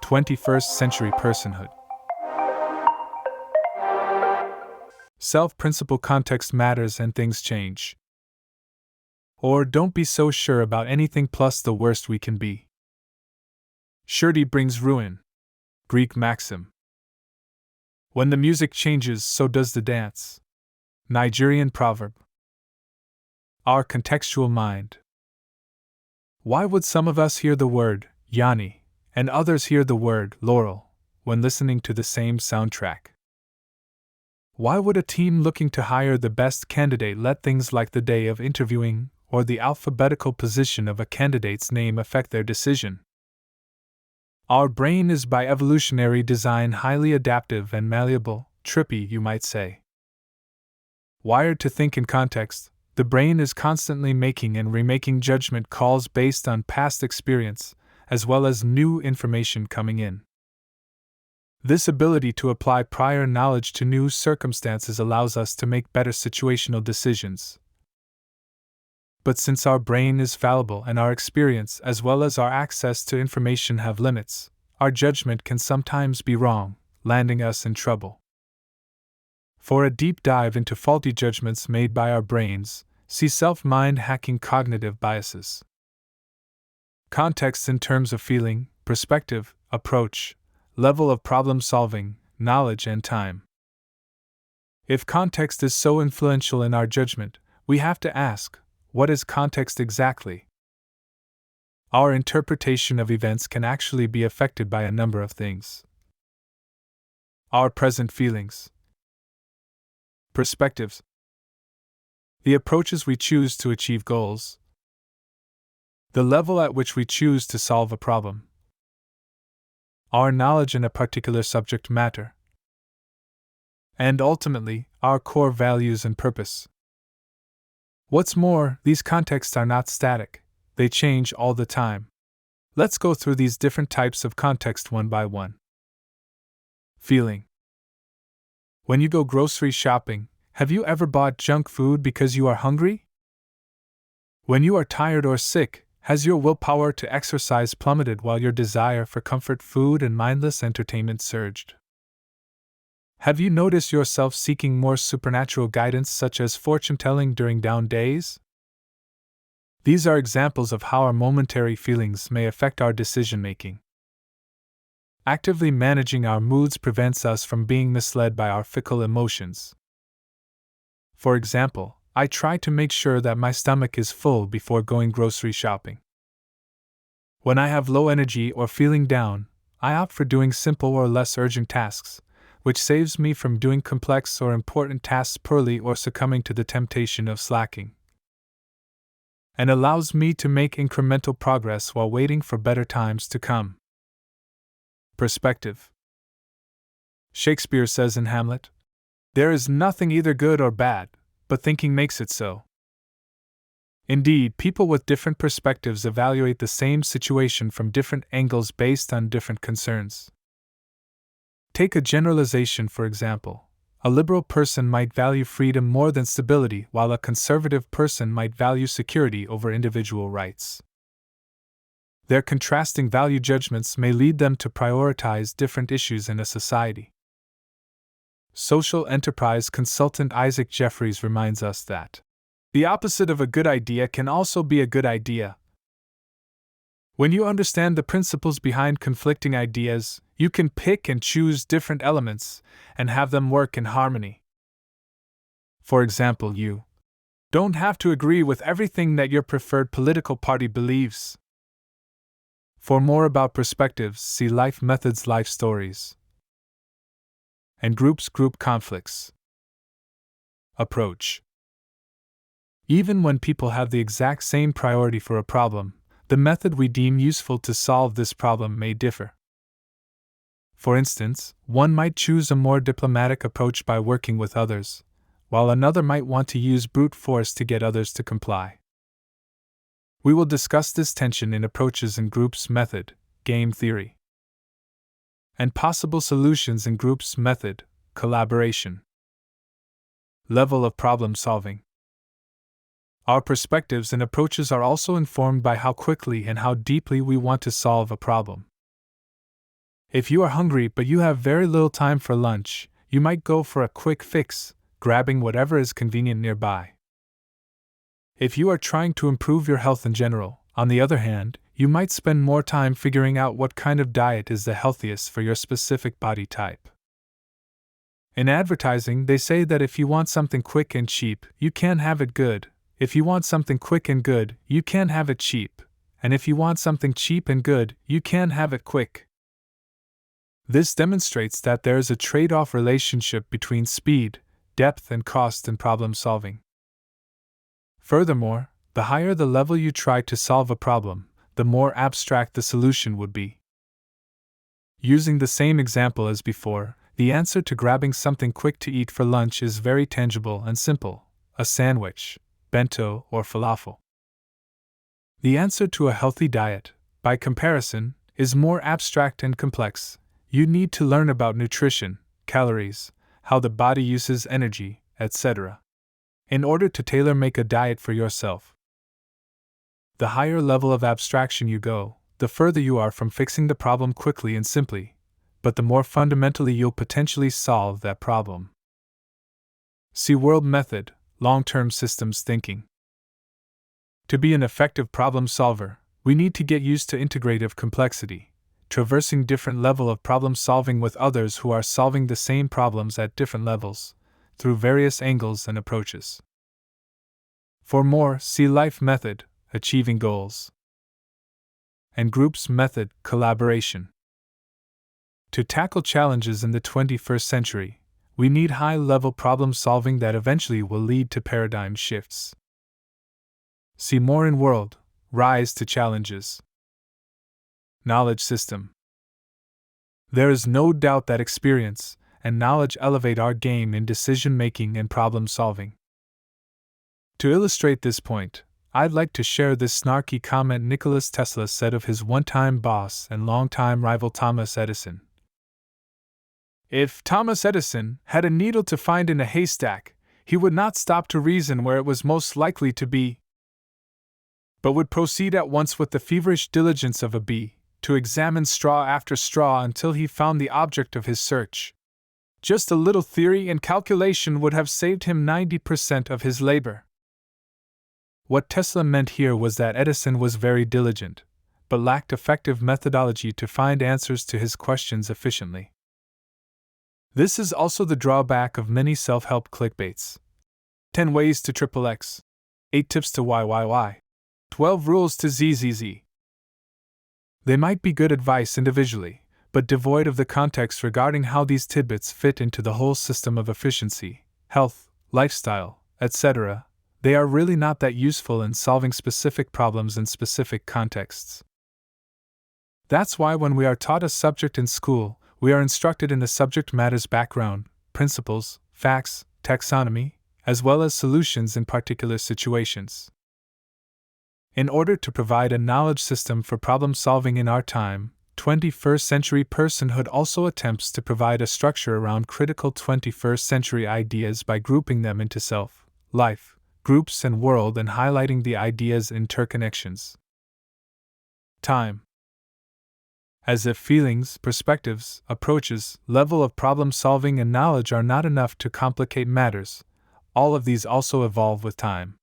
21st Century Personhood. Self-principle context matters and things change. Or don't be so sure about anything plus the worst we can be. Surety brings ruin. Greek maxim. When the music changes, so does the dance. Nigerian proverb. Our contextual mind. Why would some of us hear the word Yanni and others hear the word Laurel when listening to the same soundtrack? Why would a team looking to hire the best candidate let things like the day of interviewing or the alphabetical position of a candidate's name affect their decision? Our brain is by evolutionary design highly adaptive and malleable, trippy, you might say. Wired to think in context, the brain is constantly making and remaking judgment calls based on past experience, as well as new information coming in. This ability to apply prior knowledge to new circumstances allows us to make better situational decisions. But since our brain is fallible and our experience as well as our access to information have limits, our judgment can sometimes be wrong, landing us in trouble. For a deep dive into faulty judgments made by our brains, see self-mind hacking cognitive biases. Context in terms of feeling, perspective, approach, level of problem solving, knowledge, and time. If context is so influential in our judgment, we have to ask, what is context exactly? Our interpretation of events can actually be affected by a number of things. Our present feelings, perspectives, the approaches we choose to achieve goals, the level at which we choose to solve a problem, our knowledge in a particular subject matter, and ultimately, our core values and purpose. What's more, these contexts are not static, they change all the time. Let's go through these different types of context one by one. Feeling. When you go grocery shopping, have you ever bought junk food because you are hungry? When you are tired or sick, has your willpower to exercise plummeted while your desire for comfort food and mindless entertainment surged? Have you noticed yourself seeking more supernatural guidance such as fortune-telling during down days? These are examples of how our momentary feelings may affect our decision-making. Actively managing our moods prevents us from being misled by our fickle emotions. For example, I try to make sure that my stomach is full before going grocery shopping. When I have low energy or feeling down, I opt for doing simple or less urgent tasks, which saves me from doing complex or important tasks poorly or succumbing to the temptation of slacking, and allows me to make incremental progress while waiting for better times to come. Perspective. Shakespeare says in Hamlet, "There is nothing either good or bad, but thinking makes it so." Indeed, people with different perspectives evaluate the same situation from different angles based on different concerns. Take a generalization, for example. A liberal person might value freedom more than stability, while a conservative person might value security over individual rights. Their contrasting value judgments may lead them to prioritize different issues in a society. Social enterprise consultant Isaac Jeffries reminds us that the opposite of a good idea can also be a good idea. When you understand the principles behind conflicting ideas, you can pick and choose different elements and have them work in harmony. For example, you don't have to agree with everything that your preferred political party believes. For more about perspectives, see Life Methods, Life Stories, and Groups, Group Conflicts. Approach. Even when people have the exact same priority for a problem, the method we deem useful to solve this problem may differ. For instance, one might choose a more diplomatic approach by working with others, while another might want to use brute force to get others to comply. We will discuss this tension in Approaches in Groups Method, Game Theory, and possible solutions in Groups Method, Collaboration. Level of problem solving. Our perspectives and approaches are also informed by how quickly and how deeply we want to solve a problem. If you are hungry but you have very little time for lunch, you might go for a quick fix, grabbing whatever is convenient nearby. If you are trying to improve your health in general, on the other hand, you might spend more time figuring out what kind of diet is the healthiest for your specific body type. In advertising, they say that if you want something quick and cheap, you can have it good. If you want something quick and good, you can have it cheap. And if you want something cheap and good, you can have it quick. This demonstrates that there is a trade-off relationship between speed, depth, and cost in problem solving. Furthermore, the higher the level you try to solve a problem, the more abstract the solution would be. Using the same example as before, the answer to grabbing something quick to eat for lunch is very tangible and simple: a sandwich, bento, or falafel. The answer to a healthy diet, by comparison, is more abstract and complex. You need to learn about nutrition, calories, how the body uses energy, etc., in order to tailor-make a diet for yourself. The higher level of abstraction you go, the further you are from fixing the problem quickly and simply, but the more fundamentally you'll potentially solve that problem. See World Method, Long-Term Systems Thinking. To be an effective problem solver, we need to get used to integrative complexity, traversing different level of problem solving with others who are solving the same problems at different levels, through various angles and approaches. For more, see Life Method, Achieving Goals, and Groups Method, Collaboration. To tackle challenges in the 21st century, we need high-level problem solving that eventually will lead to paradigm shifts. See more in World, Rise to Challenges. Knowledge System. There is no doubt that experience and knowledge elevate our game in decision-making and problem-solving. To illustrate this point, I'd like to share this snarky comment Nikola Tesla said of his one-time boss and long-time rival Thomas Edison. If Thomas Edison had a needle to find in a haystack, he would not stop to reason where it was most likely to be, but would proceed at once with the feverish diligence of a bee, to examine straw after straw until he found the object of his search. Just a little theory and calculation would have saved him 90% of his labor. What Tesla meant here was that Edison was very diligent, but lacked effective methodology to find answers to his questions efficiently. This is also the drawback of many self-help clickbaits. 10 ways to XXX. 8 tips to YYY. 12 rules to ZZZ. They might be good advice individually, but devoid of the context regarding how these tidbits fit into the whole system of efficiency, health, lifestyle, etc., they are really not that useful in solving specific problems in specific contexts. That's why when we are taught a subject in school, we are instructed in the subject matter's background, principles, facts, taxonomy, as well as solutions in particular situations. In order to provide a knowledge system for problem solving in our time, 21st Century Personhood also attempts to provide a structure around critical 21st century ideas by grouping them into self, life, groups, and world, and highlighting the ideas' interconnections. Time. As if feelings, perspectives, approaches, level of problem solving, and knowledge are not enough to complicate matters, all of these also evolve with time.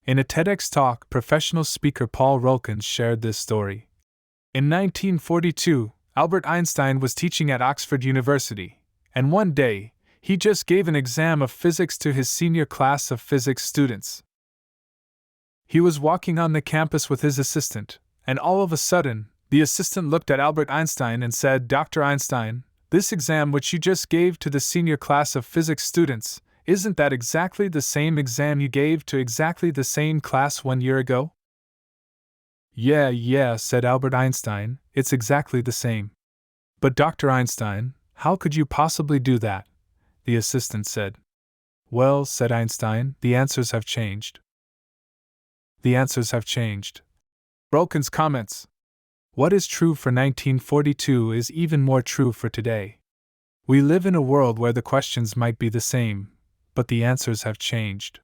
In a TEDx talk, professional speaker Paul Rolkins shared this story. In 1942, Albert Einstein was teaching at Oxford University, and one day, he just gave an exam of physics to his senior class of physics students. He was walking on the campus with his assistant, and all of a sudden, the assistant looked at Albert Einstein and said, "Dr. Einstein, this exam which you just gave to the senior class of physics students, isn't that exactly the same exam you gave to exactly the same class 1 year ago?" Yeah, said Albert Einstein, it's exactly the same. But Dr. Einstein, how could you possibly do that? The assistant said. Well, said Einstein, the answers have changed. The answers have changed. Rolkins comments. What is true for 1942 is even more true for today. We live in a world where the questions might be the same, but the answers have changed.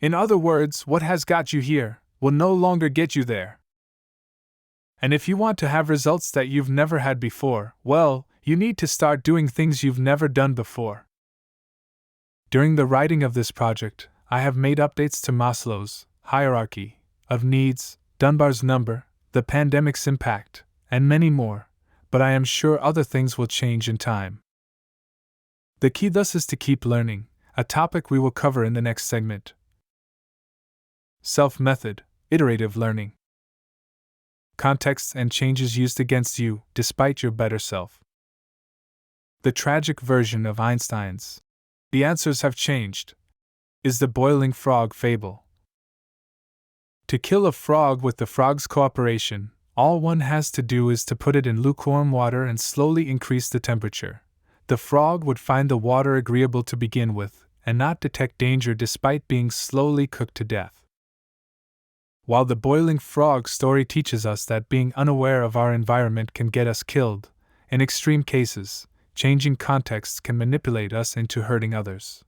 In other words, what has got you here will no longer get you there. And if you want to have results that you've never had before, well, you need to start doing things you've never done before. During the writing of this project, I have made updates to Maslow's hierarchy of needs, Dunbar's number, the pandemic's impact, and many more, but I am sure other things will change in time. The key thus is to keep learning, a topic we will cover in the next segment. Self-method, iterative learning. Contexts and changes used against you, despite your better self. The tragic version of Einstein's "the answers have changed" is the boiling frog fable. To kill a frog with the frog's cooperation, all one has to do is to put it in lukewarm water and slowly increase the temperature. The frog would find the water agreeable to begin with, and not detect danger despite being slowly cooked to death. While the boiling frog story teaches us that being unaware of our environment can get us killed, in extreme cases, changing contexts can manipulate us into hurting others.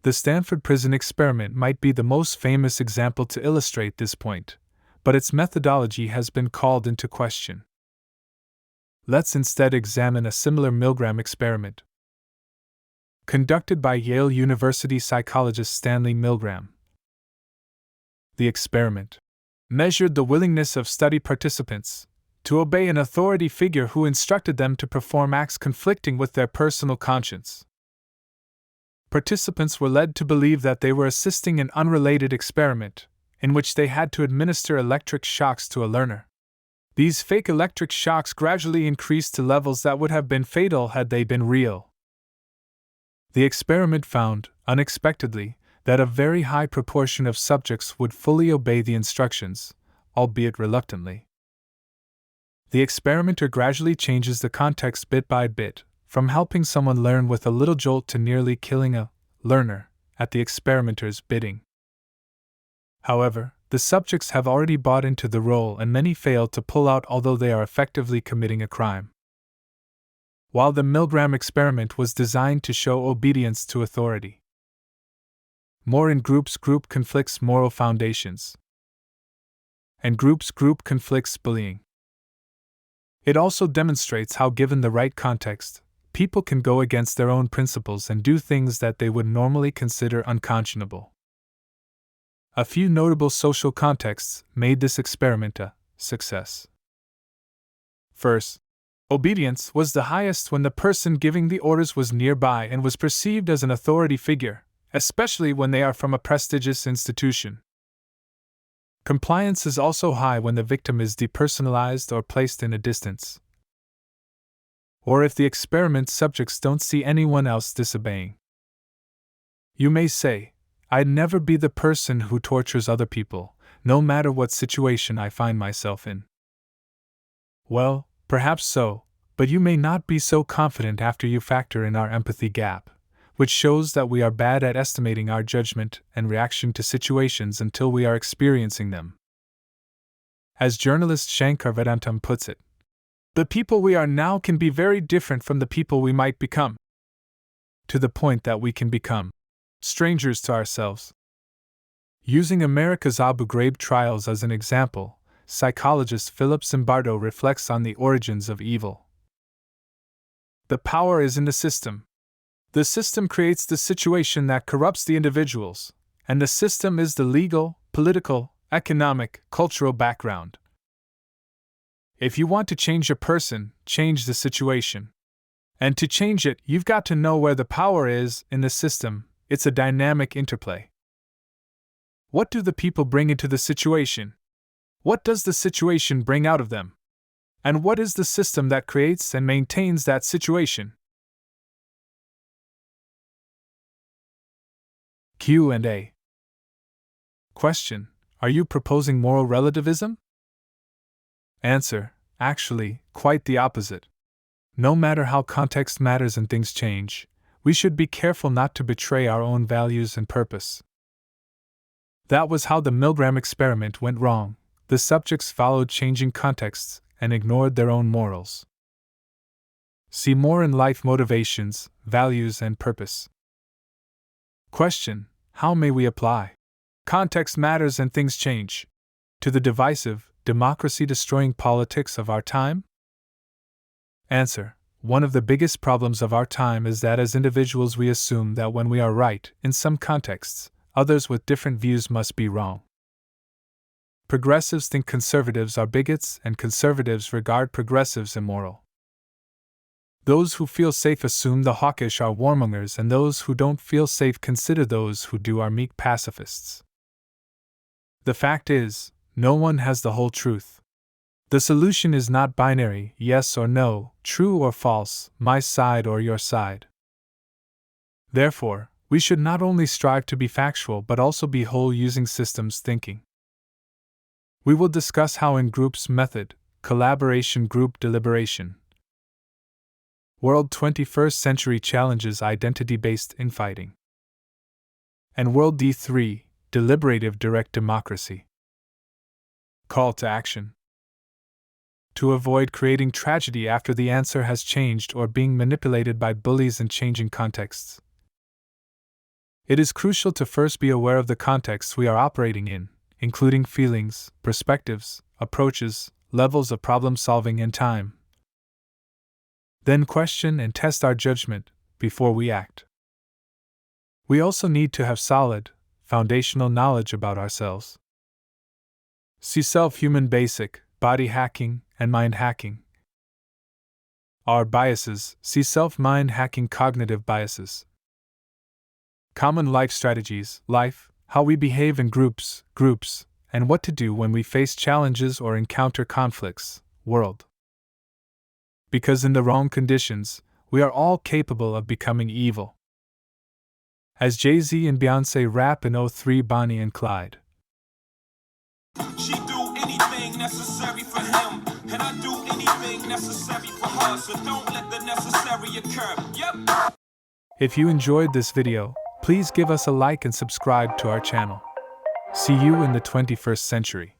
The Stanford prison experiment might be the most famous example to illustrate this point, but its methodology has been called into question. Let's instead examine a similar Milgram experiment. Conducted by Yale University psychologist Stanley Milgram. The experiment measured the willingness of study participants to obey an authority figure who instructed them to perform acts conflicting with their personal conscience. Participants were led to believe that they were assisting an unrelated experiment, in which they had to administer electric shocks to a learner. These fake electric shocks gradually increased to levels that would have been fatal had they been real. The experiment found, unexpectedly, that a very high proportion of subjects would fully obey the instructions, albeit reluctantly. The experimenter gradually changes the context bit by bit, from helping someone learn with a little jolt to nearly killing a learner at the experimenter's bidding. However, the subjects have already bought into the role and many fail to pull out, although they are effectively committing a crime. While the Milgram experiment was designed to show obedience to authority, more in groups group conflicts moral foundations, and groups group conflicts bullying. It also demonstrates how, given the right context, people can go against their own principles and do things that they would normally consider unconscionable. A few notable social contexts made this experiment a success. First, obedience was the highest when the person giving the orders was nearby and was perceived as an authority figure, especially when they are from a prestigious institution. Compliance is also high when the victim is depersonalized or placed in a distance, or if the experiment subjects don't see anyone else disobeying. You may say, "I'd never be the person who tortures other people, no matter what situation I find myself in." Well, perhaps so, but you may not be so confident after you factor in our empathy gap, which shows that we are bad at estimating our judgment and reaction to situations until we are experiencing them. As journalist Shankar Vedantam puts it, the people we are now can be very different from the people we might become, to the point that we can become strangers to ourselves. Using America's Abu Ghraib trials as an example, psychologist Philip Zimbardo reflects on the origins of evil. The power is in the system. The system creates the situation that corrupts the individuals, and the system is the legal, political, economic, cultural background. If you want to change a person, change the situation. And to change it, you've got to know where the power is in the system. It's a dynamic interplay. What do the people bring into the situation? What does the situation bring out of them? And what is the system that creates and maintains that situation? Q&A. Question: Are you proposing moral relativism? Answer: Actually, quite the opposite. No matter how context matters and things change, we should be careful not to betray our own values and purpose. That was how the Milgram experiment went wrong. The subjects followed changing contexts and ignored their own morals. See more in Life Motivations, Values and Purpose. Question: How may we apply context matters and things change to the divisive, democracy destroying politics of our time? Answer: one of the biggest problems of our time is that as individuals we assume that when we are right, in some contexts, others with different views must be wrong. Progressives think conservatives are bigots, and conservatives regard progressives immoral. Those who feel safe assume the hawkish are warmongers, and those who don't feel safe consider those who do are meek pacifists. The fact is, no one has the whole truth. The solution is not binary, yes or no, true or false, my side or your side. Therefore, we should not only strive to be factual but also be whole using systems thinking. We will discuss how in groups method, collaboration group deliberation. World 21st Century challenges identity-based infighting. And World D3, deliberative direct democracy. Call to action. To avoid creating tragedy after the answer has changed or being manipulated by bullies in changing contexts. It is crucial to first be aware of the context we are operating in, including feelings, perspectives, approaches, levels of problem solving, and time. Then question and test our judgment before we act. We also need to have solid, foundational knowledge about ourselves. See Self-Human Basic, Body Hacking, and Mind Hacking. Our biases, see Self-Mind Hacking Cognitive Biases. Common life strategies, life, how we behave in groups, and what to do when we face challenges or encounter conflicts, world. Because in the wrong conditions, we are all capable of becoming evil. As Jay-Z and Beyoncé rap in 03 Bonnie and Clyde. She do anything necessary for him, and I do anything necessary for her, so don't let the necessary occur. Yep. If you enjoyed this video, please give us a like and subscribe to our channel. See you in the 21st century.